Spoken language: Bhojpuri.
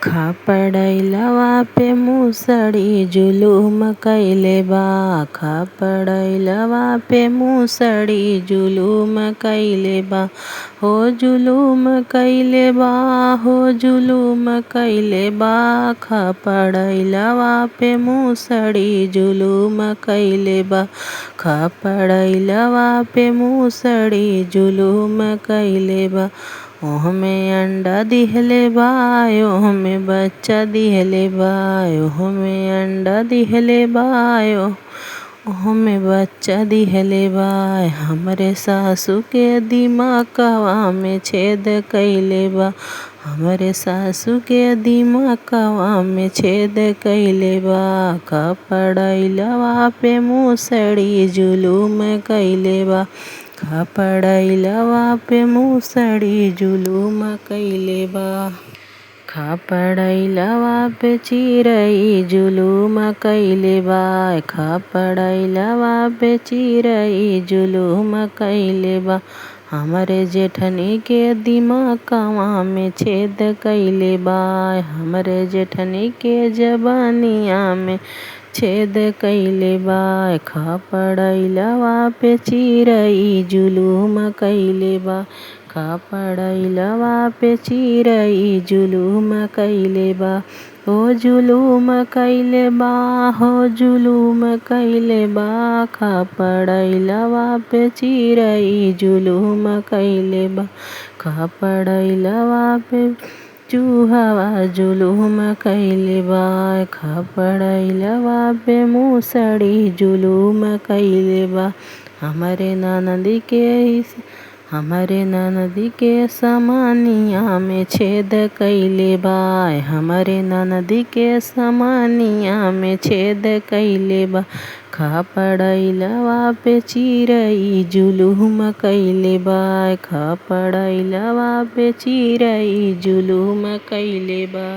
खापड़इलवा पे मूसड़ी जुलूम कइले बा। खापड़इलवा पे मूसड़ी जुलूम कइले बा। हो जुलूम कइले बा, हो जुलूम कइले बा। खापड़इलवा पे मूसड़ी जुलूम कइले बा। खापड़इलवा पे मूसड़ी जुलूम कइले बा। ओहमे अंडा दिहले बा, ओहमे बच्चा दिहले बा। ओहमे अंडा दिहले बा, ओहमे बच्चा दिहले बा। हमरे सासू के दिमकवा में छेद कइले बा। हमरे सासू के दिमकवा में छेद कइले बा। खापड़इलवा पे मूसड़ी जुलूम कइले बा। खापड़इलवा पे मूसड़ी जुलूम कइले बा। खापड़इलवा पे चिरई जुलूम कइले बा। खापड़इलवा पे चिरई जुलूम कइले बा। हमरे जेठनी के दिमकवा में छेद कइले बा। हमरे जेठनी के जबनिया में छेद कइले बा। खापड़इलवा पे चिरई जुलूम कइले बा। खापड़इलवा पे चिरई जुलूम कइले बा। हो जुलूम कइले बा, हो जुलूम कइले बा। खापड़इलवा पे चिरई जुलूम कइले बा। खापड़इलवा पे चूहवा जुलूम कइले बा। खापड़इलवा पे मूसड़ी जुलूम कइले बा। हमरे ननदी के समनिया में छेद कइले बा। हमरे ननदी के समनिया में छेद कइले बा। खापड़इलवा पे चिरई जुलूम कइले बा। खापड़इलवा पे चिरई जुलूम कइले बा।